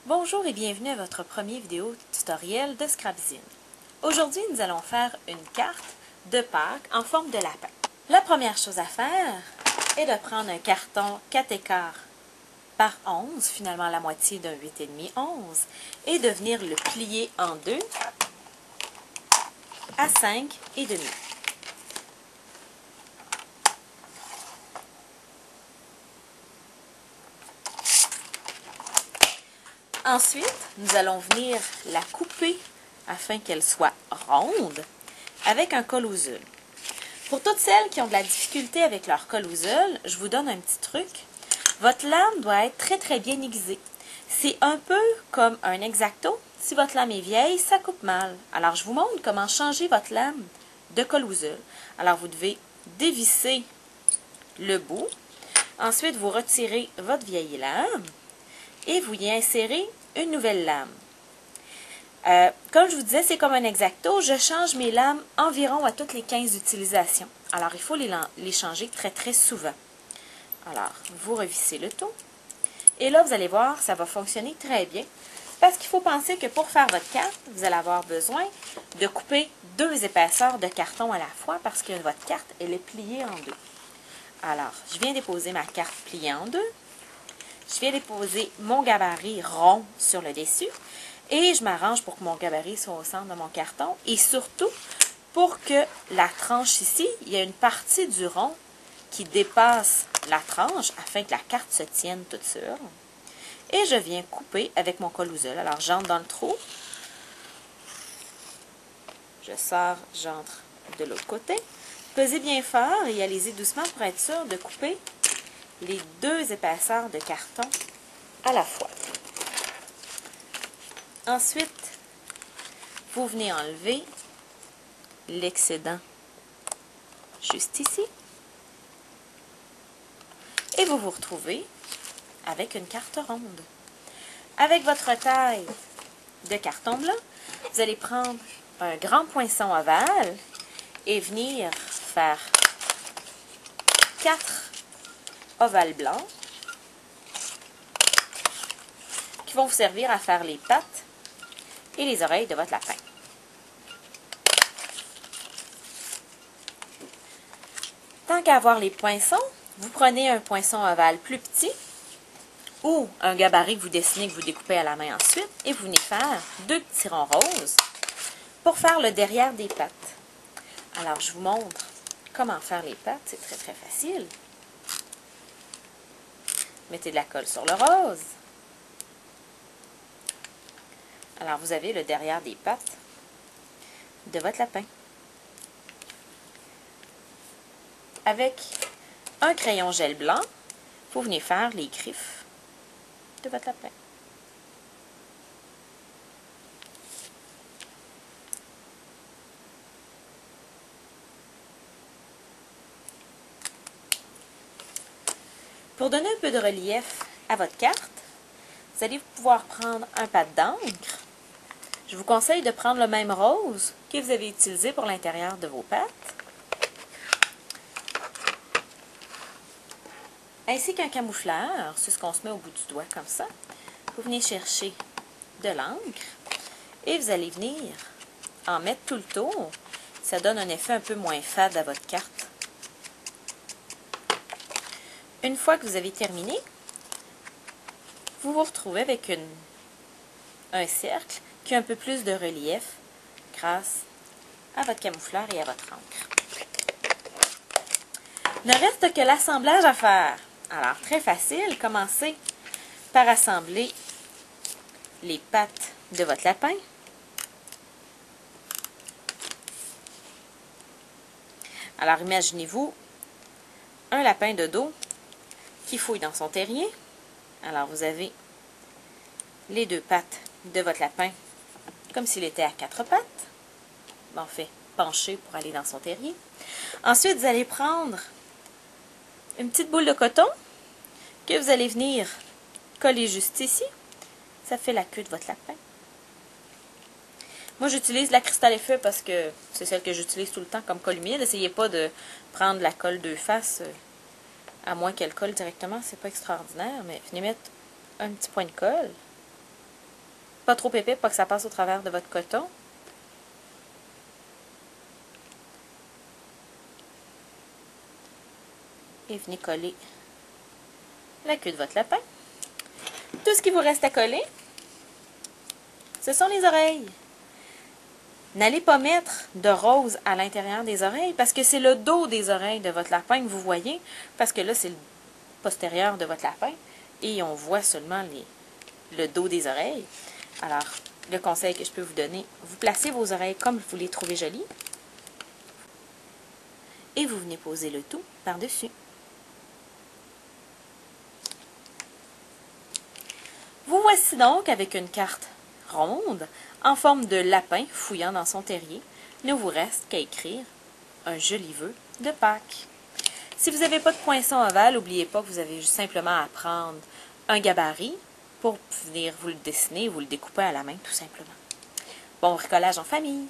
Bonjour et bienvenue à votre premier vidéo tutoriel de Scrapzine. Aujourd'hui, nous allons faire une carte de Pâques en forme de lapin. La première chose à faire est de prendre un carton 4 écarts par 11, finalement la moitié d'un 8,5 11, et de venir le plier en deux à 5,5. Ensuite, nous allons venir la couper afin qu'elle soit ronde avec un col-ousel. Pour toutes celles qui ont de la difficulté avec leur col-ousel, je vous donne un petit truc. Votre lame doit être très bien aiguisée. C'est un peu comme un X-Acto. Si votre lame est vieille, ça coupe mal. Alors, je vous montre comment changer votre lame de col-ousel. Alors, vous devez dévisser le bout. Ensuite, vous retirez votre vieille lame et vous y insérez une nouvelle lame. Comme je vous disais, c'est comme un X-Acto. Je change mes lames environ à toutes les 15 utilisations. Alors, il faut les changer très souvent. Alors, vous revissez le tout. Et là, vous allez voir, ça va fonctionner très bien. Parce qu'il faut penser que pour faire votre carte, vous allez avoir besoin de couper 2 épaisseurs de carton à la fois parce que votre carte, elle est pliée en deux. Alors, je viens déposer ma carte pliée en deux. Je viens déposer mon gabarit rond sur le dessus. Et je m'arrange pour que mon gabarit soit au centre de mon carton. Et surtout, pour que la tranche ici, il y a une partie du rond qui dépasse la tranche afin que la carte se tienne toute seule. Et je viens couper avec mon col-ousel. Alors, j'entre dans le trou. Je sors, j'entre de l'autre côté. Pesez bien fort et allez-y doucement pour être sûr de couper les 2 épaisseurs de carton à la fois. Ensuite, vous venez enlever l'excédent juste ici. Et vous vous retrouvez avec une carte ronde. Avec votre taille de carton blanc, vous allez prendre un grand poinçon ovale et venir faire 4 ovales blancs qui vont vous servir à faire les pattes et les oreilles de votre lapin. Tant qu'à avoir les poinçons, vous prenez un poinçon ovale plus petit ou un gabarit que vous dessinez, que vous découpez à la main ensuite, et vous venez faire 2 petits ronds roses pour faire le derrière des pattes. Alors, je vous montre comment faire les pattes, c'est très facile. Mettez de la colle sur le rose. Alors, vous avez le derrière des pattes de votre lapin. Avec un crayon gel blanc, vous venez faire les griffes de votre lapin. Pour donner un peu de relief à votre carte, vous allez pouvoir prendre un pad d'encre. Je vous conseille de prendre le même rose que vous avez utilisé pour l'intérieur de vos pattes. Ainsi qu'un camoufleur, c'est ce qu'on se met au bout du doigt comme ça. Vous venez chercher de l'encre et vous allez venir en mettre tout le tour. Ça donne un effet un peu moins fade à votre carte. Une fois que vous avez terminé, vous vous retrouvez avec un cercle qui a un peu plus de relief grâce à votre camoufleur et à votre encre. Il ne reste que l'assemblage à faire. Alors, très facile, commencez par assembler les pattes de votre lapin. Alors, imaginez-vous un lapin de dos qui fouille dans son terrier. Alors, vous avez les 2 pattes de votre lapin comme s'il était à 4 pattes. En fait, penché pour aller dans son terrier. Ensuite, vous allez prendre une petite boule de coton que vous allez venir coller juste ici. Ça fait la queue de votre lapin. Moi, j'utilise la cristal effet parce que c'est celle que j'utilise tout le temps comme colle humide. N'essayez pas de prendre la colle 2 faces, à moins qu'elle colle directement. C'est pas extraordinaire, mais venez mettre un petit point de colle Pas trop épais, pas que ça passe au travers de votre coton. Et venez coller la queue de votre lapin. Tout ce qui vous reste à coller, ce sont les oreilles. N'allez pas mettre de rose à l'intérieur des oreilles parce que c'est le dos des oreilles de votre lapin que vous voyez, parce que là, c'est le postérieur de votre lapin et on voit seulement le dos des oreilles. Alors, le conseil que je peux vous donner, vous placez vos oreilles comme vous les trouvez jolies et vous venez poser le tout par-dessus. Vous voici donc avec une carte ronde en forme de lapin fouillant dans son terrier. Il ne vous reste qu'à écrire un joli vœu de Pâques. Si vous n'avez pas de poinçon ovale, n'oubliez pas que vous avez simplement à prendre un gabarit pour venir vous le dessiner, vous le découper à la main tout simplement. Bon bricolage en famille!